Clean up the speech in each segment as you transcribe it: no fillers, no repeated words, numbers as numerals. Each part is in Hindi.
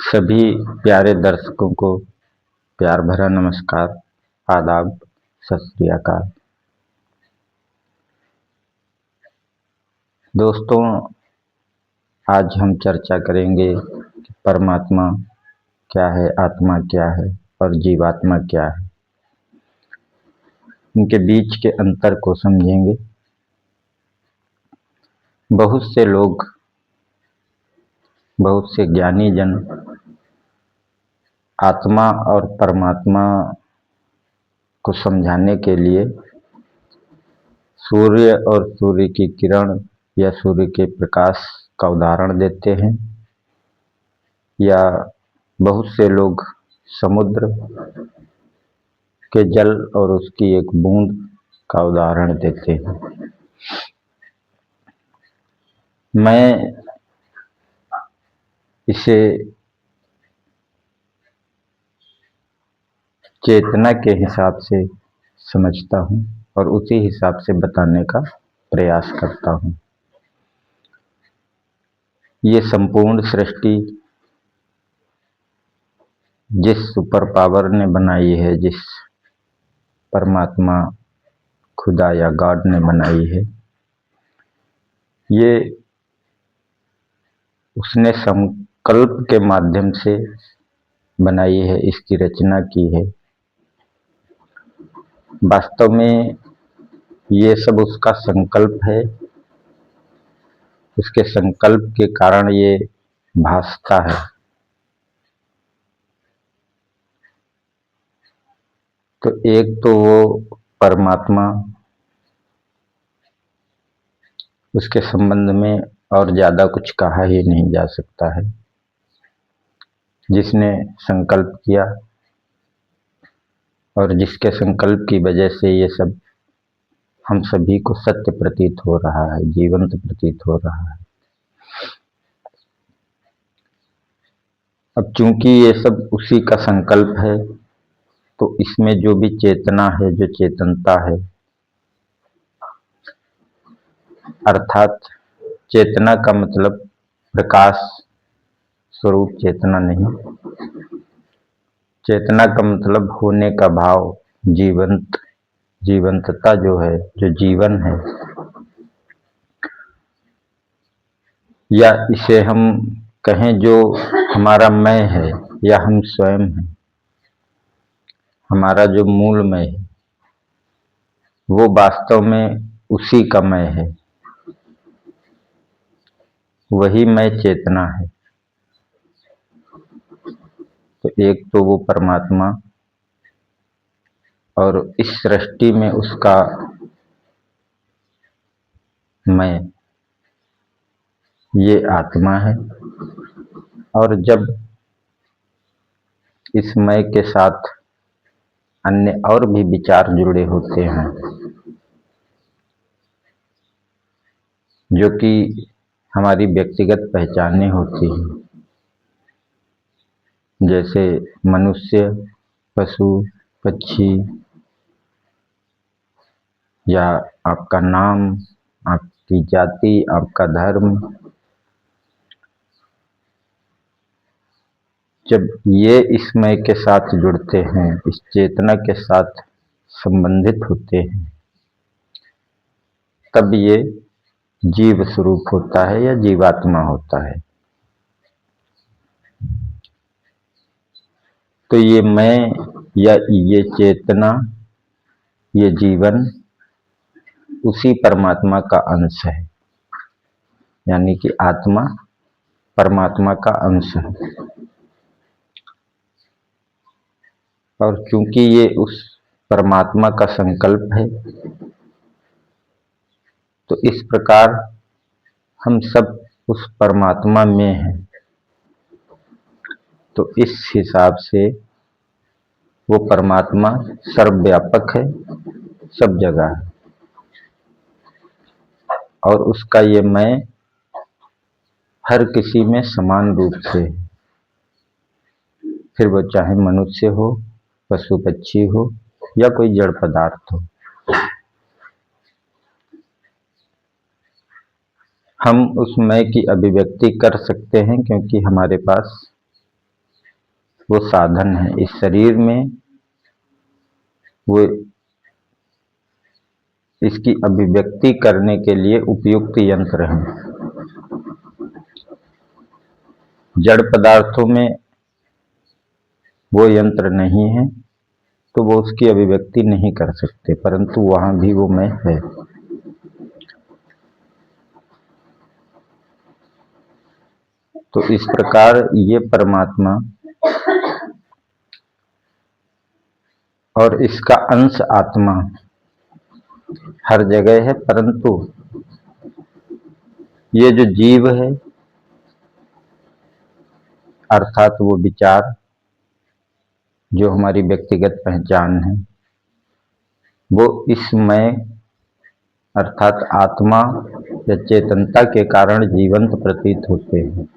सभी प्यारे दर्शकों को प्यार भरा नमस्कार, आदाब, सत श्री अकाल। दोस्तों, आज हम चर्चा करेंगे कि परमात्मा क्या है, आत्मा क्या है और जीवात्मा क्या है। इनके बीच के अंतर को समझेंगे। बहुत से लोग, बहुत से ज्ञानी जन आत्मा और परमात्मा को समझाने के लिए सूर्य और सूर्य की किरण या सूर्य के प्रकाश का उदाहरण देते हैं, या बहुत से लोग समुद्र के जल और उसकी एक बूंद का उदाहरण देते हैं। मैं इसे चेतना के हिसाब से समझता हूँ और उसी हिसाब से बताने का प्रयास करता हूँ। ये संपूर्ण सृष्टि जिस सुपर पावर ने बनाई है, जिस परमात्मा, खुदा या गॉड ने बनाई है, ये उसने संकल्प के माध्यम से बनाई है, इसकी रचना की है। वास्तव में ये सब उसका संकल्प है। उसके संकल्प के कारण ये भासता है। तो एक तो वो परमात्मा, उसके संबंध में और ज्यादा कुछ कहा ही नहीं जा सकता है। जिसने संकल्प किया और जिसके संकल्प की वजह से ये सब हम सभी को सत्य प्रतीत हो रहा है, जीवंत प्रतीत हो रहा है। अब चूंकि ये सब उसी का संकल्प है, तो इसमें जो भी चेतना है, जो चेतनता है, अर्थात चेतना का मतलब प्रकाश स्वरूप चेतना नहीं। चेतना का मतलब होने का भाव, जीवंतता जो है, जो जीवन है, या इसे हम कहें जो हमारा मैं है या हम स्वयं हैं, हमारा जो मूल मैं है, वो वास्तव में उसी का मैं है। वही मैं चेतना है। तो एक तो वो परमात्मा और इस सृष्टि में उसका मैं, ये आत्मा है। और जब इस मैं के साथ अन्य और भी विचार जुड़े होते हैं, जो कि हमारी व्यक्तिगत पहचानें होती हैं, जैसे मनुष्य, पशु, पक्षी, या आपका नाम, आपकी जाति, आपका धर्म, जब ये इस मैं के साथ जुड़ते हैं, इस चेतना के साथ संबंधित होते हैं, तब ये जीव स्वरूप होता है या जीवात्मा होता है। तो ये मैं या ये चेतना, ये जीवन उसी परमात्मा का अंश है, यानी कि आत्मा परमात्मा का अंश है। और क्योंकि ये उस परमात्मा का संकल्प है, तो इस प्रकार हम सब उस परमात्मा में हैं। तो इस हिसाब से वो परमात्मा सर्वव्यापक है, सब जगह है, और उसका ये मैं हर किसी में समान रूप से है। फिर वो चाहे मनुष्य हो, पशु पक्षी हो, या कोई जड़ पदार्थ हो। हम उस मैं की अभिव्यक्ति कर सकते हैं क्योंकि हमारे पास वो साधन है, इस शरीर में वो इसकी अभिव्यक्ति करने के लिए उपयुक्त यंत्र हैं। जड़ पदार्थों में वो यंत्र नहीं है तो वो उसकी अभिव्यक्ति नहीं कर सकते, परंतु वहां भी वो मैं है। तो इस प्रकार ये परमात्मा और इसका अंश आत्मा हर जगह है, परंतु ये जो जीव है अर्थात वो विचार जो हमारी व्यक्तिगत पहचान है, वो इस मैं अर्थात आत्मा या चेतनता के कारण जीवंत प्रतीत होते हैं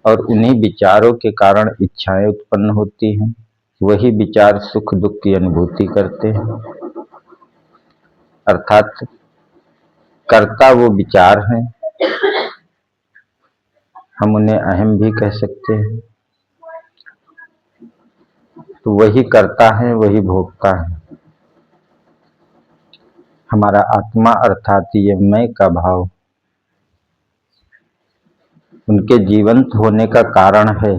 और उन्हीं विचारों के कारण इच्छाएं उत्पन्न होती हैं। वही विचार सुख दुख की अनुभूति करते हैं, अर्थात कर्ता वो विचार हैं। हम उन्हें अहम भी कह सकते हैं। तो वही कर्ता है, वही भोगता है। हमारा आत्मा अर्थात ये मैं का भाव उनके जीवंत होने का कारण है,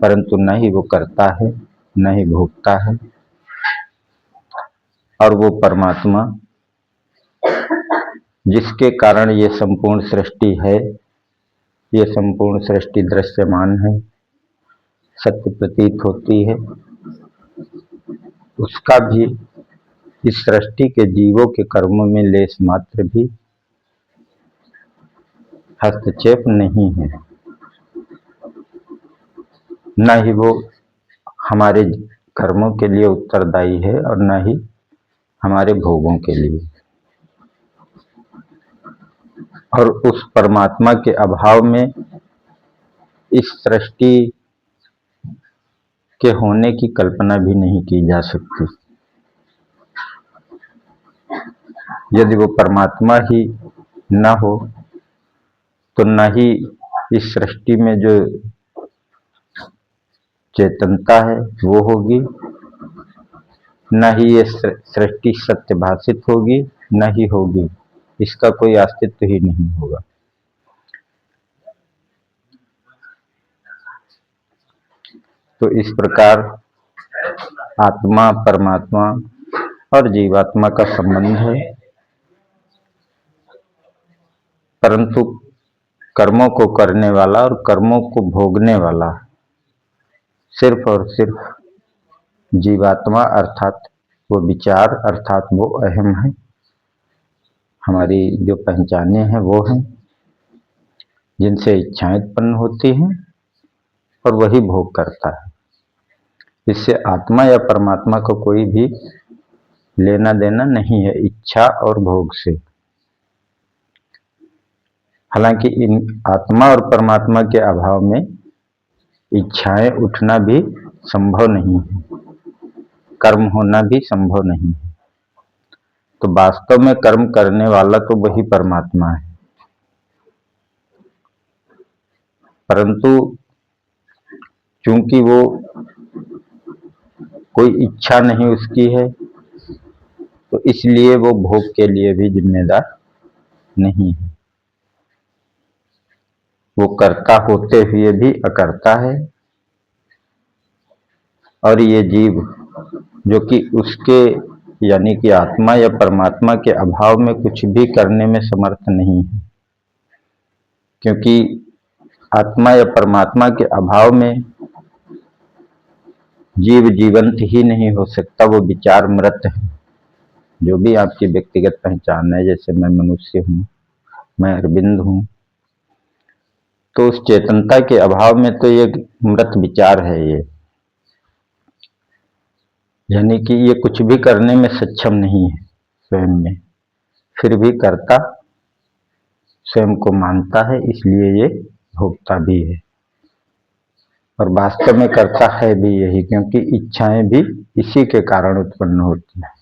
परंतु न ही वो करता है न ही भोगता है। और वो परमात्मा जिसके कारण ये संपूर्ण सृष्टि है, ये संपूर्ण सृष्टि दृश्यमान है, सत्य प्रतीत होती है, उसका भी इस सृष्टि के जीवों के कर्मों में लेस मात्र भी हस्तक्षेप नहीं है। न ही वो हमारे कर्मों के लिए उत्तरदायी है और न ही हमारे भोगों के लिए। और उस परमात्मा के अभाव में इस सृष्टि के होने की कल्पना भी नहीं की जा सकती। यदि वो परमात्मा ही न हो तो न ही इस सृष्टि में जो चेतनता है वो होगी, न ही ये सृष्टि सत्य भाषित होगी, न ही होगी, इसका कोई अस्तित्व ही नहीं होगा। तो इस प्रकार आत्मा परमात्मा और जीवात्मा का संबंध है, परंतु कर्मों को करने वाला और कर्मों को भोगने वाला सिर्फ और सिर्फ जीवात्मा अर्थात वो विचार अर्थात वो अहम है। हमारी जो पहचाने हैं वो हैं, जिनसे इच्छाएं उत्पन्न होती हैं और वही भोग करता है। इससे आत्मा या परमात्मा को कोई भी लेना देना नहीं है इच्छा और भोग से। हालांकि इन आत्मा और परमात्मा के अभाव में इच्छाएं उठना भी संभव नहीं है, कर्म होना भी संभव नहीं है। तो वास्तव में कर्म करने वाला तो वही परमात्मा है, परंतु चूंकि वो कोई इच्छा नहीं उसकी है तो इसलिए वो भोग के लिए भी जिम्मेदार नहीं है। वो कर्ता होते हुए भी अकर्ता है और ये जीव जो कि उसके यानी कि आत्मा या परमात्मा के अभाव में कुछ भी करने में समर्थ नहीं है, क्योंकि आत्मा या परमात्मा के अभाव में जीव जीवंत ही नहीं हो सकता, वो विचार मृत है। जो भी आपकी व्यक्तिगत पहचान है, जैसे मैं मनुष्य हूँ, मैं अरविंद हूँ, तो उस चेतनता के अभाव में तो ये मृत विचार है ये, यानी कि ये कुछ भी करने में सक्षम नहीं है स्वयं में, फिर भी कर्ता स्वयं को मानता है, इसलिए ये भोगता भी है। और वास्तव में करता है भी यही, क्योंकि इच्छाएं भी इसी के कारण उत्पन्न होती हैं।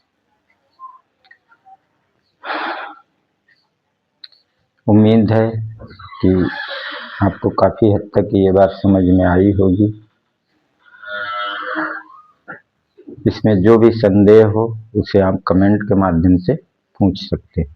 उम्मीद है कि आपको काफ़ी हद तक ये बात समझ में आई होगी। इसमें जो भी संदेह हो उसे आप कमेंट के माध्यम से पूछ सकते हैं।